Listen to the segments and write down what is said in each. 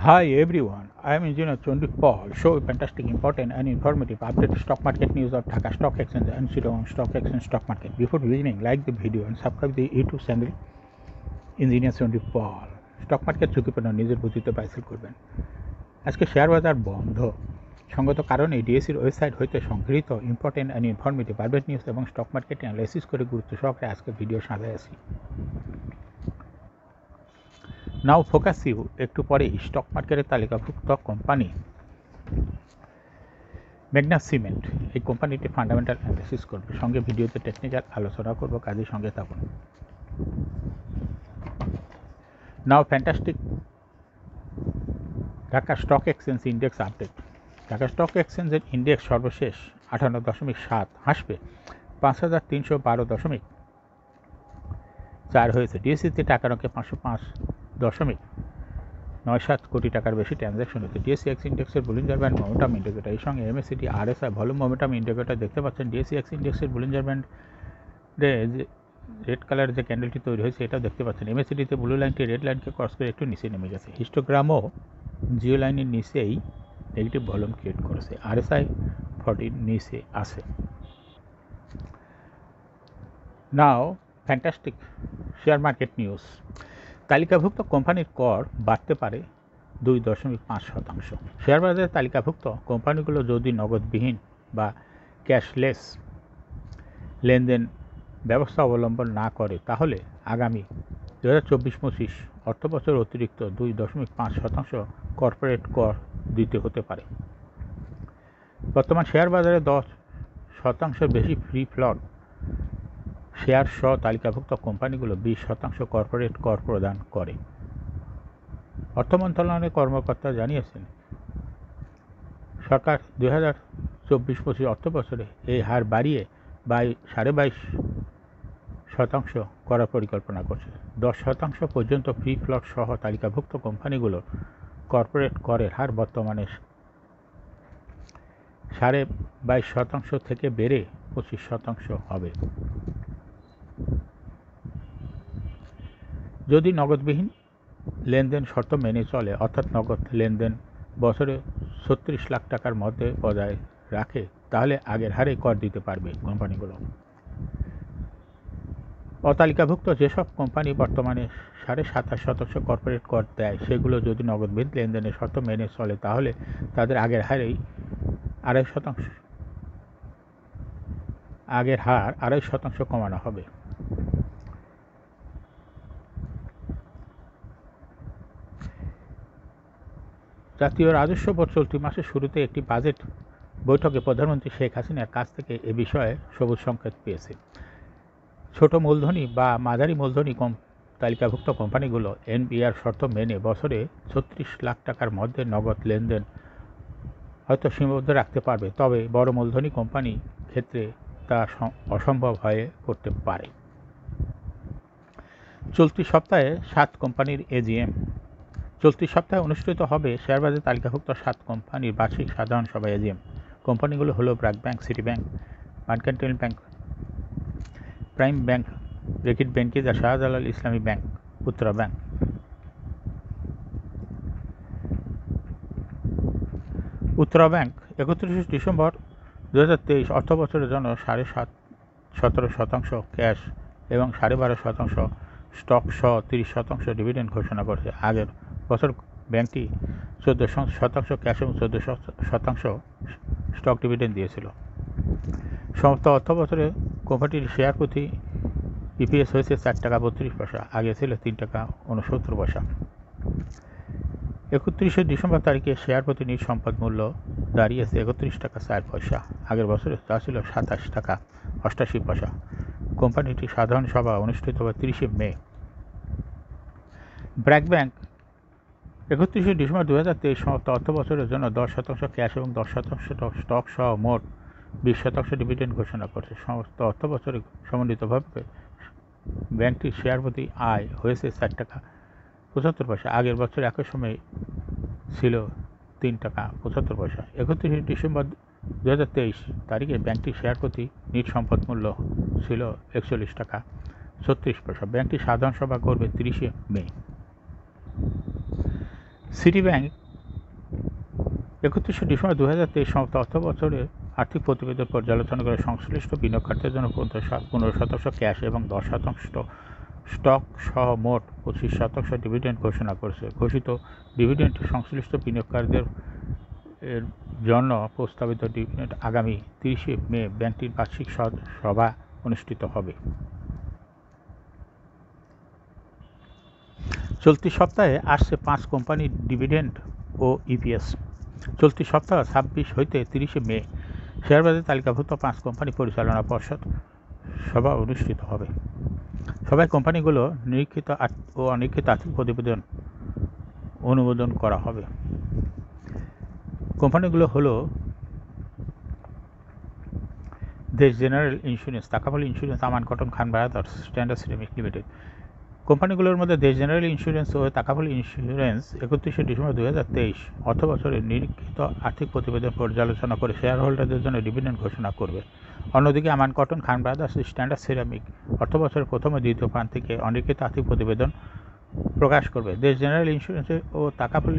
Hi everyone, I am Engineer Chandik Paul. Show a fantastic, important, and informative update stock market news of Dhaka Stock Exchange and Chittagong Stock Exchange stock market. Before beginning, like the video and subscribe the YouTube channel Engineer Chandik Paul. Stock market ঝুঁকিপূর্ণ নিজের বুদ্ধিতে বাইসেল করবেন। আজকে share বাজার বন্ধ। সঙ্গত কারণে ডিএসসির website হইতে সংগৃহীত important and informative update news এবং স্টক মার্কেট অ্যানালাইসিস করে গুরুত্ব সহকারে আজকে ভিডিও সাজায় আছি। নাও ফোকাস ইউ একটু পরেই স্টক মার্কেটের তালিকাভুক্ত কোম্পানি ম্যাগনাস সিমেন্ট এই কোম্পানিটি ফান্ডামেন্টাল অ্যানালাইসিস করবে, সঙ্গে ভিডিওতে টেকনিক্যাল আলোচনা করব, কাজের সঙ্গে থাকুন। Now fantastic Dhaka stock exchange index update. Dhaka stock এক্সচেঞ্জের ইন্ডেক্স সর্বশেষ 58.7 হাসবে 5,312.4 হয়েছে। ডিএসসিতে টাকার অঙ্কে 505.97 কোটি টাকার বেশি ট্রানজ্যাকশন হয়েছে। ডিএসসি এক্স ইন্ডেক্সের বুলিঞ্জার ব্যান্ড মোমেন্টাম ইন্ডিকেটর, এই সঙ্গে MACD RSI volume momentum indicator দেখতে পাচ্ছেন। ডিএসসি এক্স ইন্ডেক্সের বুলিঞ্জার ব্যান্ডে রেড কালারের যে ক্যান্ডেলটি তৈরি হয়েছে এটাও দেখতে পাচ্ছেন। এমএসসিডিতে ব্লু লাইনটি রেড লাইনকে ক্রস করে একটু নিচে নেমে গেছে। হিস্টোগ্রামও জিও লাইনের নিচেই নেগেটিভ ভলিউম ক্রিয়েট করেছে। আরএসআই 40 নিচে আছে। নাও ফ্যান্টাস্টিক শেয়ার মার্কেট নিউজ। তালিকাভুক্ত কোম্পানির কর বাড়তে পারে 2.5%। শেয়ার বাজারে তালিকাভুক্ত কোম্পানিগুলো যদি নগদবিহীন বা ক্যাশলেস লেনদেন ব্যবস্থা অবলম্বন না করে তাহলে আগামী 2024-25 অর্থবছর অতিরিক্ত 2.5% কর্পোরেট কর দিতে হতে পারে। বর্তমান শেয়ার বাজারে 10% বেশি ফ্রি ফ্লোট শেয়ার সহ তালিকাভুক্ত কোম্পানিগুলো 20% কর্পোরেট কর প্রদান করে। অর্থ মন্ত্রণালয়ের কর্মকর্তা জানিয়েছেন, সরকার 2024-25 অর্থবছরে এই হার বাড়িয়ে 22.5% করার পরিকল্পনা করছে। 10% পর্যন্ত ফ্রি ফ্লোট সহ তালিকাভুক্ত কোম্পানিগুলোর কর্পোরেট করের হার বর্তমানে 22.5% থেকে বেড়ে 25% হবে। যদি নগদবিহীন লেনদেন শর্ত মেনে চলে, অর্থাৎ নগদ লেনদেন বছরে 36 লাখ টাকার মধ্যে বজায় রাখে, তাহলে আগের হারে কর দিতে পারবে কোম্পানিগুলো। অতালিকাভুক্ত যেসব কোম্পানি বর্তমানে 27.5% কর্পোরেট কর দেয়, সেগুলো যদি নগদবিহীন লেনদেনের শর্ত মেনে চলে তাহলে তাদের আগের হার 2.5% কমানো হবে। জাতীয় রাজস্ব বোর্ড চলতি মাসের শুরুতে একটি বাজেট বৈঠকে প্রধানমন্ত্রী শেখ হাসিনার কাছ থেকে এ বিষয়ে সবুজ সংকেত পেয়েছে। ছোট মূলধনী বা মাঝারি মূলধনী তালিকাভুক্ত কোম্পানিগুলো এনপিআর শর্ত মেনে বছরে 36 লাখ টাকার মধ্যে নগদ লেনদেন হয়তো সীমাবদ্ধ রাখতে পারবে, তবে বড় মূলধনী কোম্পানি ক্ষেত্রে তা অসম্ভব হয়ে পড়তে পারে। চলতি সপ্তাহে 7 কোম্পানির এজিএম। চলতি সপ্তাহে অনুষ্ঠিত হবে শেয়ারবাজারে তালিকাভুক্ত 7 কোম্পানির বার্ষিক সাধারণ সভা এজিএম। কোম্পানিগুলো হলো BRAC Bank, City Bank, Mercantile Bank, Prime Bank, ব্রেকিট ব্যাংকিজ, Shahjalal Islami Bank, Uttara Bank. Uttara Bank 31 December 2023 অর্থবছরের জন্য 17.5% ক্যাশ এবং 12.5% স্টক সহ 30% ডিভিডেন্ড ঘোষণা করেছে। আগের বছর ব্যাংকটি 14% ক্যাশ এবং 14% স্টক ডিভিডেন্ড দিয়েছিল। সমস্ত অর্থবছরে কোম্পানিটির শেয়ার প্রতি ইপিএস হয়েছে 4.32 টাকা, আগে ছিল 3.69 টাকা। 31 ডিসেম্বর তারিখে শেয়ার প্রতি নিট সম্পদ মূল্য দাঁড়িয়েছে 31.4 টাকা, আগের বছরে তা ছিল 27.88 টাকা। কোম্পানিটির সাধারণ সভা অনুষ্ঠিত হবে 30 মে। ব্র্যাক ব্যাংক 31 ডিসেম্বর 2023 সমস্ত অর্থবছরের জন্য 10% ক্যাশ এবং 10% স্টক সহ মোট 20% ডিভিডেন্ড ঘোষণা করেছে। সমস্ত অর্থবছরে সমন্বিতভাবে ব্যাংকটির শেয়ার প্রতি আয় হয়েছে 4.75 টাকা, আগের বছর একই সময় ছিল 3.75 টাকা। 31 ডিসেম্বর 2023 তারিখে ব্যাংকটির শেয়ার প্রতি নিট সম্পদ মূল্য ছিল 41.36 টাকা। ব্যাংকটি সাধারণ সভা করবে 30 মে। সিটি ব্যাংক 31শে ডিসেম্বর 2023 সমাপ্ত অর্থ বছরের আর্থিক প্রতিবেদন পর্যালোচনা করে সংশ্লিষ্ট বিনিয়োগকারীদের জন্য 15% ক্যাশ এবং 10% স্টক সহ মোট 25% ডিভিডেন্ড ঘোষণা করেছে। ঘোষিত ডিভিডেন্ড সংশ্লিষ্ট বিনিয়োগকারীদের এর জন্য প্রস্তাবিত ডিভিডেন্ড আগামী 30শে মে ব্যাংকটির বার্ষিক সভা অনুষ্ঠিত হবে। চলতি সপ্তাহে আসছে 5 কোম্পানির ডিভিডেন্ড ও ইপিএস। চলতি সপ্তাহ 26 হইতে 30শে মে শেয়ারবাজারে তালিকাভুক্ত 5 কোম্পানি পরিচালনা পর্ষদ সভা অনুষ্ঠিত হবে। সভায় কোম্পানিগুলো নিরীক্ষিত ও অনিরীক্ষিত আর্থিক প্রতিবেদন অনুমোদন করা হবে। কোম্পানিগুলো হলো দেশ জেনারেল ইন্স্যুরেন্স, তাকাফল ইন্স্যুরেন্স, আমান কটন খান ব্রাদার্স, স্ট্যান্ডার্ড সিরামিক লিমিটেড। কোম্পানিগুলোর মধ্যে দেশ জেনারেল ইন্স্যুরেন্স ও তাকাফল ইন্স্যুরেন্স 31শে ডিসেম্বর 2023 অর্থ বছরের নিরীক্ষিত আর্থিক প্রতিবেদন পর্যালোচনা করে শেয়ার হোল্ডারদের জন্য ডিভিডেন্ড ঘোষণা করবে। অন্যদিকে আমান কটন খান ব্রাদার্স, স্ট্যান্ডার্ড সিরামিক অর্থ বছরের প্রথম ও দ্বিতীয় প্রান্তিকে অনিরীক্ষিত আর্থিক প্রতিবেদন প্রকাশ করবে। দেশ জেনারেল ইন্স্যুরেন্স ও তাকাফল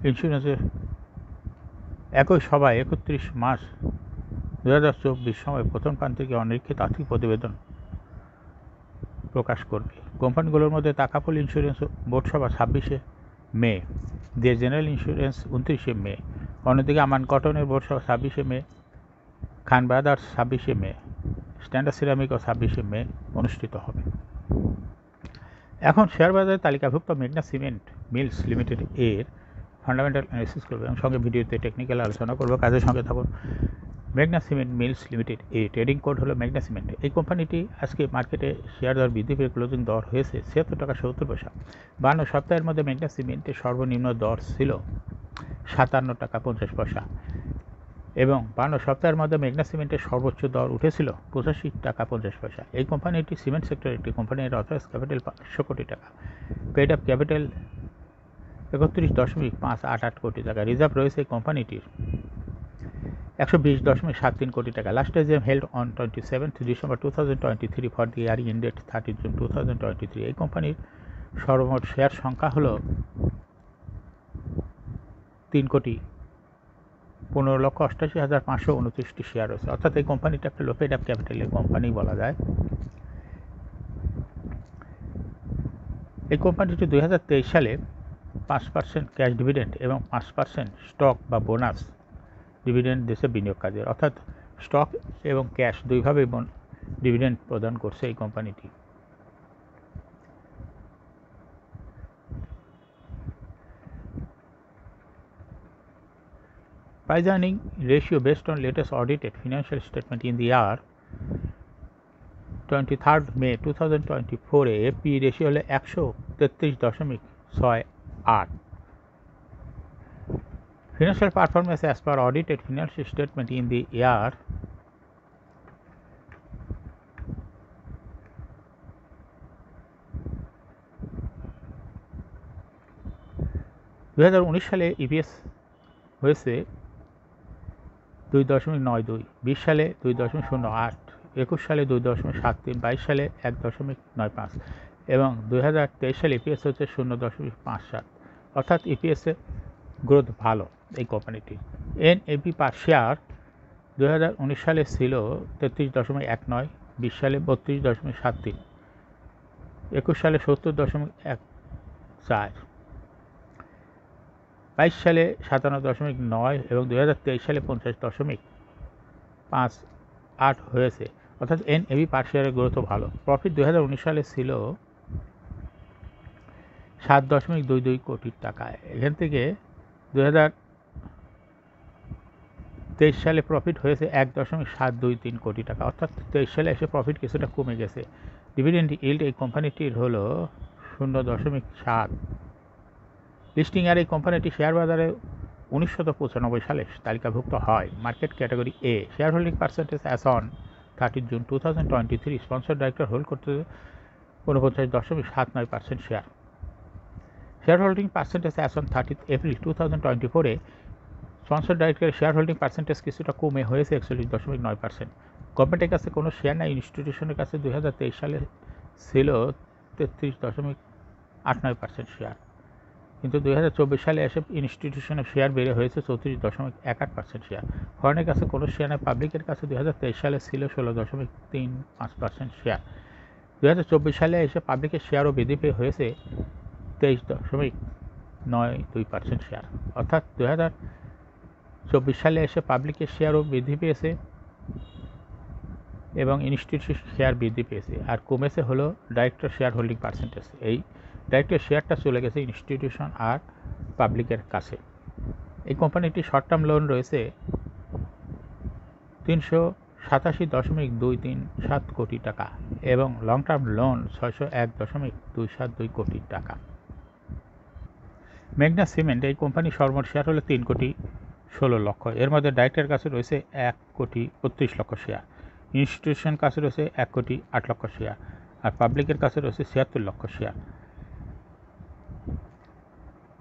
ইন্স্যুরেন্সের একই সভায় 31 মার্চ 2024 সময় প্রথম প্রান্তিকে অনিরীক্ষিত আর্থিক প্রতিবেদন প্রকাশ করবে। কোম্পানিগুলোর মধ্যে তাকাফল ইন্স্যুরেন্স বোর্ড সভা 26শে মে, দেশ জেনারেল ইন্স্যুরেন্স 29শে মে। অন্যদিকে আমান কটনের বোর্ড সভা 26শে মে, খান ব্রাদার্স 26শে মে, স্ট্যান্ডার্ড সিরামিকও 26শে মে অনুষ্ঠিত হবে। এখন শেয়ার বাজারে তালিকাভুক্ত মেঘনা সিমেন্ট মিলস লিমিটেড এর ফান্ডামেন্টাল অ্যানালিসিস করবে এবং সঙ্গে ভিডিওতে টেকনিক্যাল আলোচনা করবো। কাজের সঙ্গে থাকুন। মেঘনা সিমেন্ট মিলস লিমিটেড এ ট্রেডিং কোড হলো মেঘনা সিমেন্ট। এই কোম্পানিটি আজকে মার্কেটে শেয়ার দর বৃদ্ধি পেয়ে ক্লোজিং দর হয়েছে 76 টাকা 70 পয়সা। 52 সপ্তাহের মধ্যে মেঘনা সিমেন্টের সর্বনিম্ন দর ছিল 57 টাকা 50 পয়সা এবং 52 সপ্তাহের মধ্যে মেঘনা সিমেন্টের সর্বোচ্চ দর উঠেছিল 85 টাকা 50 পয়সা। এই কোম্পানিটি সিমেন্ট সেক্টরের একটি কোম্পানি। এর অথরাইজ ক্যাপিটাল 500 কোটি টাকা, পেড আপ ক্যাপিটাল 31.588 কোটি টাকা। রিজার্ভ রয়েছে এই কোম্পানিটির 120.73 কোটি টাকা। Last AGM held on 27 December 2023 for the year ended 30 June 2023। এই কোম্পানির সর্বমোট শেয়ার সংখ্যা হলো 3,15,88,529টি শেয়ার রয়েছে। অর্থাৎ এই কোম্পানিটা একটা লো পেড আপ ক্যাপিটালের কোম্পানি বলা যায়। এই কোম্পানিটি 2023 সালে 5% ক্যাশ ডিভিডেন্ড এবং 5% স্টক বা বোনাস ডিভিডেন্ড দেশে বিনিয়োগকারীদের, অর্থাৎ স্টক এবং ক্যাশ দুইভাবে ডিভিডেন্ড প্রদান করছে এই কোম্পানিটি। Price earning ratio based on latest audited financial statement in the year 23rd May 2024 A P ratio হলো 133.68। Financial performance as per audited financial statement in the year 2019 সালে ইপিএস হয়েছে 2.92, 20 সালে 2.08, 21 সালে 2.73, 22 সালে 1.95 এবং 2023 সালে ইপিএস হচ্ছে 0.57। অর্থাৎ ইপিএসে গ্রোথ ভালো এই কোম্পানিটির। এনএভি পার শেয়ার 2019 সালে ছিল 33.19, 20 সালে 32.73, 21 সালে 70.14, 22 সালে 57.9 এবং 2023 সালে 50.58 হয়েছে। অর্থাৎ এনএভি পার শেয়ারের গ্রোথও ভালো। প্রফিট 2019 সালে ছিল 7.22 কোটি টাকা। এখান থেকে 2023 সালে প্রফিট হয়েছে 1.723 কোটি টাকা। অর্থাৎ 23 সালে এসে প্রফিট কিছুটা কমে গেছে। ডিভিডেন্ড ইল্ড এই কোম্পানিটির হলো 0.7। লিস্টিং আর এই কোম্পানিটি শেয়ার বাজারে 1995 সালে তালিকাভুক্ত হয়। Market category A. Shareholding percentage as on 30 June 2023 sponsor director hold করতে 49.79% share. Shareholding percentage as on 30 April 2024 এ স্পন্সর ডাইরেক্টরের শেয়ার হোল্ডিং পার্সেন্টেজ কিছুটা কমে হয়েছে 41.9%। গভর্নমেন্টের কাছে কোনো শেয়ার নাই। ইনস্টিটিউশনের কাছে 2023 সালে ছিল 33.89% শেয়ার। কিন্তু 2024 সালে এসে ইনস্টিটিউশনের শেয়ার বেড়ে হয়েছে 34.18% শেয়ার। ফরেনের কাছে কোনো শেয়ার নেই। পাবলিকের কাছে 2023 সালে ছিল 16.35% শেয়ার। 2024 সালে এসে পাবলিকের শেয়ারও বৃদ্ধি পেয়ে হয়েছে 23.92% শেয়ার। অর্থাৎ 2024 সালে এসে পাবলিকের শেয়ারও বৃদ্ধি পেয়েছে এবং ইনস্টিটিউশন শেয়ার বৃদ্ধি পেয়েছে, আর কমেছে হলো ডাইরেক্টর শেয়ার হোল্ডিং পার্সেন্টেজ। এই ডাইরেক্টর শেয়ারটা চলে গেছে ইনস্টিটিউশন আর পাবলিকের কাছে। এই কোম্পানিটি শর্ট টার্ম লোন রয়েছে 387.237 কোটি টাকা এবং লং টার্ম লোন 601.272 কোটি টাকা। মেঘনা সিমেন্ট এই কোম্পানির সর্বমোট শেয়ার হলো 3.16 লক্ষ। এর মধ্যে ডাইরেক্টরের কাছে রয়েছে 1.32 লক্ষ শেয়ার, ইনস্টিটিউশন কাছে রয়েছে 1.8 লক্ষ শেয়ার, আর পাবলিকের কাছে রয়েছে 76 লক্ষ শেয়ার।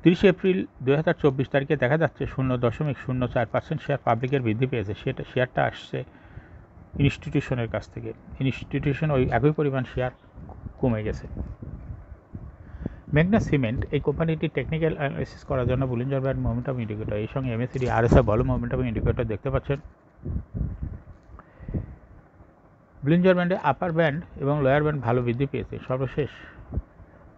30 এপ্রিল 2024 তারিখে দেখা যাচ্ছে 0.04% শেয়ার পাবলিকের বৃদ্ধি পেয়েছে। শেয়ারটা আসছে ইনস্টিটিউশনের কাছ থেকে। ইনস্টিটিউশন ওই একই পরিমাণ শেয়ার কমে গেছে। মেঘনা সিমেন্ট এই কোম্পানিটি টেকনিক্যাল অ্যানালাইসিস করার জন্য বুলিঞ্জার ব্যান্ড মোমেন্টাম ইন্ডিকেটর, এই সঙ্গে MACD RSI volume momentum indicator দেখতে পাচ্ছেন। বুলিঞ্জার ব্যান্ডে আপার ব্যান্ড এবং লোয়ার ব্যান্ড ভালো বৃদ্ধি পেয়েছে। সর্বশেষ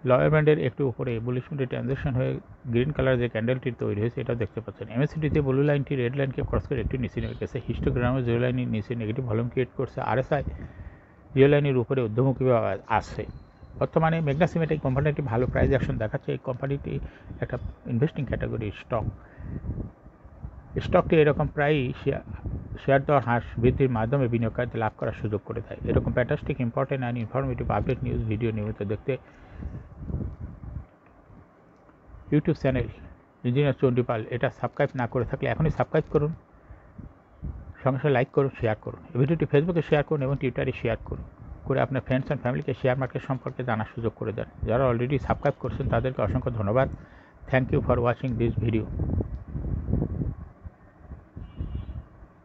লোয়ার ব্যান্ডের একটু উপরে বুলিশ মুডে ট্রানজিশন হয়ে গ্রিন কালার যে ক্যান্ডেলটি তৈরি হয়েছে এটাও দেখতে পাচ্ছেন। এমএসিডিতে ব্লু লাইনটি রেড লাইনকে ক্রস করে একটু নিচে নেমে গেছে। হিস্টোগ্রামে জিরো লাইনের নিচে নেগেটিভ ভলিউম ক্রিয়েট করছে। আরএসআই জিরো লাইনের উপরে ঊর্ধ্বমুখীভাবে আসছে। বর্তমানে মেঘনা সিমেন্ট এই কোম্পানিটি ভালো প্রাইস অ্যাকশন দেখাচ্ছে। এই কোম্পানিটি একটা ইনভেস্টিং ক্যাটাগরির স্টকটি এরকম প্রায়ই শেয়ার দর হ্রাস বৃদ্ধির মাধ্যমে বিনিয়োগকারীদের লাভ করার সুযোগ করে দেয়। এরকম fantastic important and informative update news video নিয়মিত দেখতে ইউটিউব চ্যানেল ইঞ্জিনিয়ার চণ্ডীপাল এটা সাবস্ক্রাইব না করে থাকলে এখনই সাবস্ক্রাইব করুন, সঙ্গে সঙ্গে লাইক করুন, শেয়ার করুন। এই ভিডিওটি ফেসবুকে শেয়ার করুন এবং টুইটারে শেয়ার করুন, করে আপনার ফ্রেন্ডস অ্যান্ড ফ্যামিলিকে শেয়ার মার্কেট সম্পর্কে জানার সুযোগ করে দেন। যারা অলরেডি সাবস্ক্রাইব করছেন তাদেরকে অসংখ্য ধন্যবাদ। Thank you for watching this video.